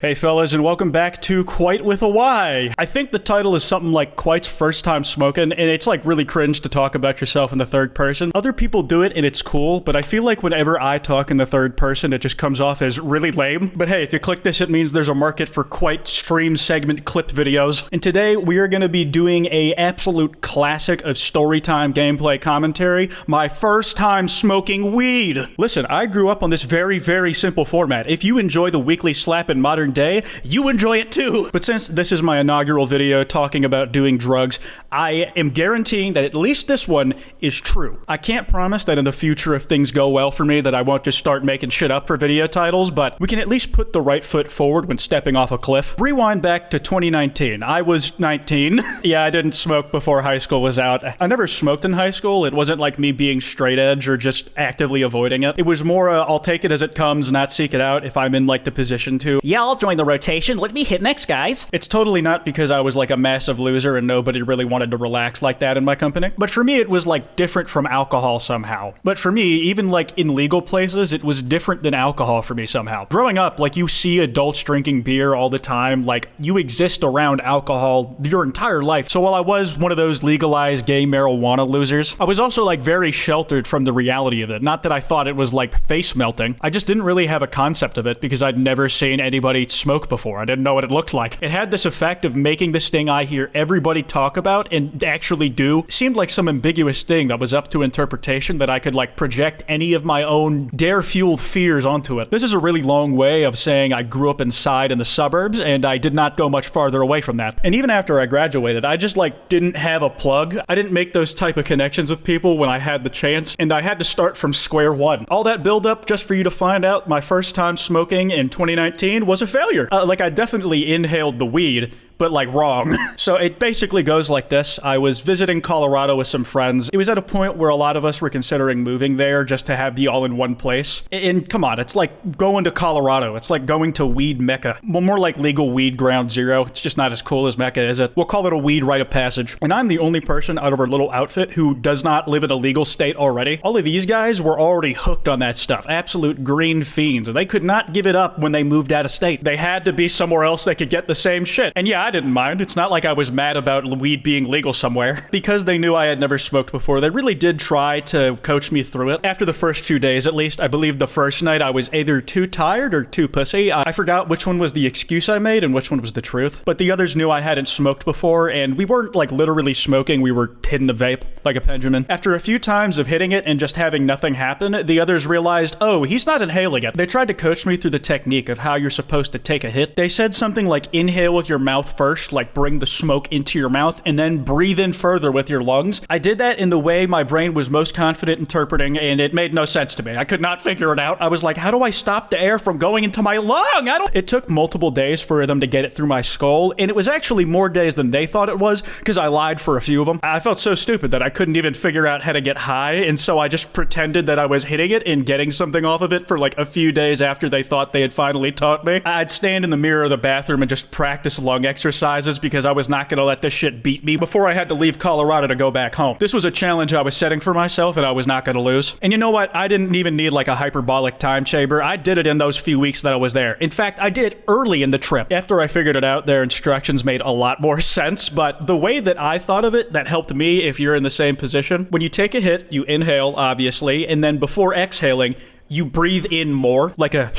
Hey fellas, and welcome back to Quite with a Y. I think the title is something like Quite's first time smoking, and it's like really cringe to talk about yourself in the third person. Other people do it and it's cool, but I feel like whenever I talk in the third person, it just comes off as really lame. But hey, if you click this, it means there's a market for Quite stream segment clip videos. And today we are going to be doing a absolute classic of storytime gameplay commentary, my first time smoking weed. Listen, I grew up on this very, very simple format. If you enjoy the weekly slap in modern day, you enjoy it too. But since this is my inaugural video talking about doing drugs, I am guaranteeing that at least this one is true. I can't promise that in the future, if things go well for me, that I won't just start making shit up for video titles, but we can at least put the right foot forward when stepping off a cliff. Rewind back to 2019. I was 19. Yeah, I didn't smoke before high school was out. I never smoked in high school. It wasn't like me being straight edge or just actively avoiding it. It was more I'll take it as it comes, not seek it out if I'm in like the position to. Yeah, I'll join the rotation. Let me hit next, guys. It's totally not because I was like a massive loser and nobody really wanted to relax like that in my company. But for me, it was like different from alcohol somehow. But for me, even like in legal places, it was different than alcohol for me somehow. Growing up, like you see adults drinking beer all the time, like you exist around alcohol your entire life. So while I was one of those legalized gay marijuana losers, I was also like very sheltered from the reality of it. Not that I thought it was like face melting. I just didn't really have a concept of it because I'd never seen anybody smoke before. I didn't know what it looked like. It had this effect of making this thing I hear everybody talk about and actually do seemed like some ambiguous thing that was up to interpretation that I could like project any of my own dare-fueled fears onto it. This is a really long way of saying I grew up inside in the suburbs and I did not go much farther away from that. And even after I graduated, I just like didn't have a plug. I didn't make those type of connections with people when I had the chance, and I had to start from square one. All that build up just for you to find out my first time smoking in 2019 was a failure. Like I definitely inhaled the weed, but like wrong. So it basically goes like this. I was visiting Colorado with some friends. It was at a point where a lot of us were considering moving there just to have be all in one place. And come on, it's like going to Colorado. It's like going to weed Mecca. Well, more like legal weed ground zero. It's just not as cool as Mecca, is it? We'll call it a weed rite of passage. And I'm the only person out of our little outfit who does not live in a legal state already. All of these guys were already hooked on that stuff. Absolute green fiends. And they could not give it up when they moved out of state. They had to be somewhere else they could get the same shit. And yeah, I didn't mind. It's not like I was mad about weed being legal somewhere. Because they knew I had never smoked before, they really did try to coach me through it. After the first few days, at least, I believe the first night I was either too tired or too pussy. I forgot which one was the excuse I made and which one was the truth. But the others knew I hadn't smoked before, and we weren't like literally smoking, we were hitting a vape like a Benjamin. After a few times of hitting it and just having nothing happen, the others realized, oh, he's not inhaling it. They tried to coach me through the technique of how you're supposed to take a hit. They said something like inhale with your mouth first, like bring the smoke into your mouth, and then breathe in further with your lungs. I did that in the way my brain was most confident interpreting, and it made no sense to me. I could not figure it out. I was like, how do I stop the air from going into my lung? It took multiple days for them to get it through my skull, and it was actually more days than they thought it was, because I lied for a few of them. I felt so stupid that I couldn't even figure out how to get high, and so I just pretended that I was hitting it and getting something off of it for like a few days after they thought they had finally taught me. I'd stand in the mirror of the bathroom and just practice lung exercises because I was not gonna let this shit beat me before I had to leave Colorado to go back home. This was a challenge I was setting for myself and I was not gonna lose. And you know what? I didn't even need like a hyperbolic time chamber. I did it in those few weeks that I was there. In fact, I did it early in the trip. After I figured it out, their instructions made a lot more sense, but the way that I thought of it that helped me if you're in the same position, when you take a hit, you inhale, obviously, and then before exhaling, you breathe in more, like a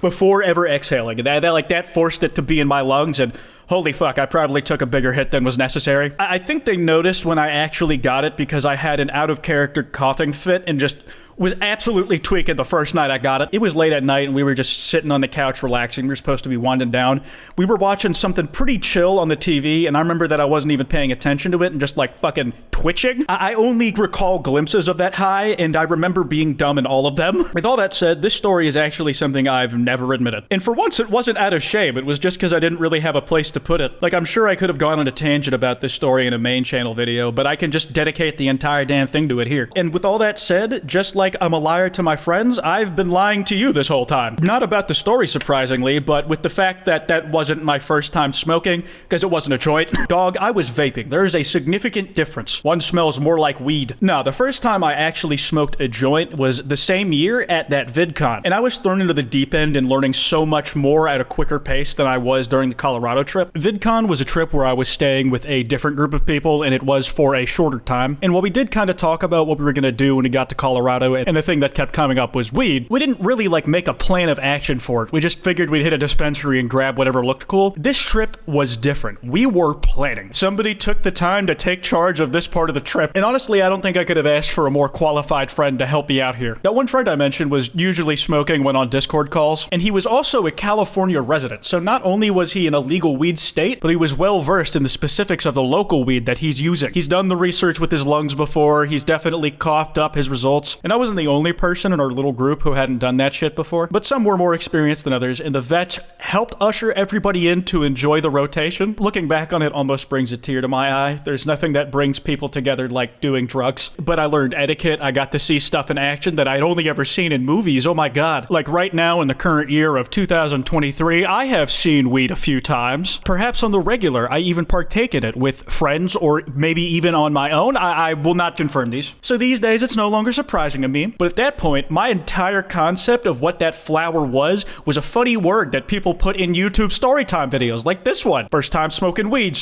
before ever exhaling. That forced it to be in my lungs, and holy fuck, I probably took a bigger hit than was necessary. I think they noticed when I actually got it because I had an out-of-character coughing fit and just was absolutely tweaking the first night I got it. It was late at night and we were just sitting on the couch relaxing. We were supposed to be winding down. We were watching something pretty chill on the TV, and I remember that I wasn't even paying attention to it and just like fucking twitching. I only recall glimpses of that high, and I remember being dumb in all of them. With all that said, this story is actually something I've never admitted. And for once, it wasn't out of shame. It was just because I didn't really have a place to put it. Like, I'm sure I could have gone on a tangent about this story in a main channel video, but I can just dedicate the entire damn thing to it here. And with all that said, just like like I'm a liar to my friends, I've been lying to you this whole time. Not about the story, surprisingly, but with the fact that that wasn't my first time smoking, because it wasn't a joint. Dog, I was vaping. There is a significant difference. One smells more like weed. Now, the first time I actually smoked a joint was the same year at that VidCon, and I was thrown into the deep end and learning so much more at a quicker pace than I was during the Colorado trip. VidCon was a trip where I was staying with a different group of people, and it was for a shorter time. And while we did kind of talk about what we were going to do when we got to Colorado, and the thing that kept coming up was weed, we didn't really like make a plan of action for it. We just figured we'd hit a dispensary and grab whatever looked cool. This trip was different. We were planning. Somebody took the time to take charge of this part of the trip, and honestly, I don't think I could have asked for a more qualified friend to help me out here. That one friend I mentioned was usually smoking when on Discord calls, and he was also a California resident, so not only was he in a legal weed state, but he was well versed in the specifics of the local weed that he's using. He's done the research with his lungs before, he's definitely coughed up his results, and I wasn't the only person in our little group who hadn't done that shit before, but some were more experienced than others, and the vet helped usher everybody in to enjoy the rotation. Looking back on it almost brings a tear to my eye. There's nothing that brings people together like doing drugs, but I learned etiquette. I got to see stuff in action that I'd only ever seen in movies. Oh my god. Like right now in the current year of 2023, I have seen weed a few times. Perhaps on the regular, I even partake in it with friends or maybe even on my own. I will not confirm these. So these days, it's no longer surprising to me. But at that point, my entire concept of what that flower was a funny word that people put in YouTube storytime videos like this one. First time smoking weed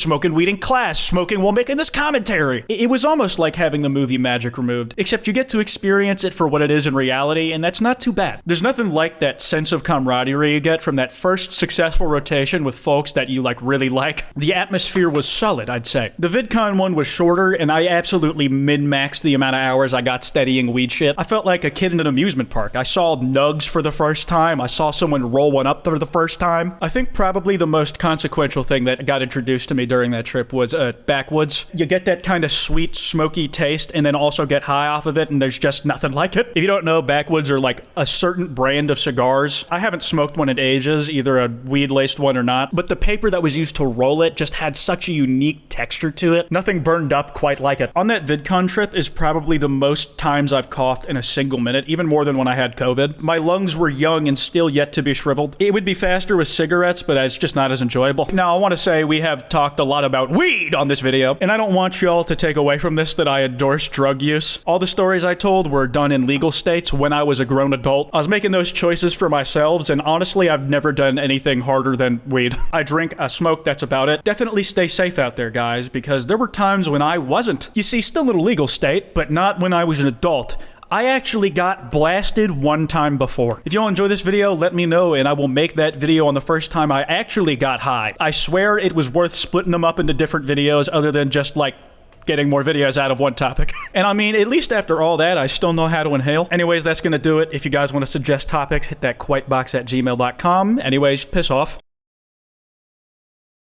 in class, smoking while making this commentary. It was almost like having the movie magic removed, except you get to experience it for what it is in reality, and that's not too bad. There's nothing like that sense of camaraderie you get from that first successful rotation with folks that you like really like. The atmosphere was solid, I'd say. The VidCon one was shorter, and I absolutely min-maxed the amount of hours I got studying weed shit. I felt like a kid in an amusement park. I saw nugs for the first time. I saw someone roll one up for the first time. I think probably the most consequential thing that got introduced to me during that trip was Backwoods. You get that kind of sweet, smoky taste and then also get high off of it, and there's just nothing like it. If you don't know, Backwoods are like a certain brand of cigars. I haven't smoked one in ages, either a weed-laced one or not, but the paper that was used to roll it just had such a unique texture to it. Nothing burned up quite like it. On that VidCon trip is probably the most times I've coughed in a single minute, even more than when I had COVID. My lungs were young and still yet to be shriveled. It would be faster with cigarettes, but it's just not as enjoyable. Now, I want to say we have talked a lot about weed on this video, and I don't want y'all to take away from this that I endorse drug use. All the stories I told were done in legal states when I was a grown adult. I was making those choices for myself, and honestly, I've never done anything harder than weed. I drink, I smoke, that's about it. Definitely stay safe out there, guys, because there were times when I wasn't. You see, still in a legal state, but not when I was an adult. I actually got blasted one time before. If y'all enjoy this video, let me know, and I will make that video on the first time I actually got high. I swear it was worth splitting them up into different videos other than just, like, getting more videos out of one topic. And I mean, at least after all that, I still know how to inhale. Anyways, that's gonna do it. If you guys want to suggest topics, hit that kwytebox@gmail.com. Anyways, piss off.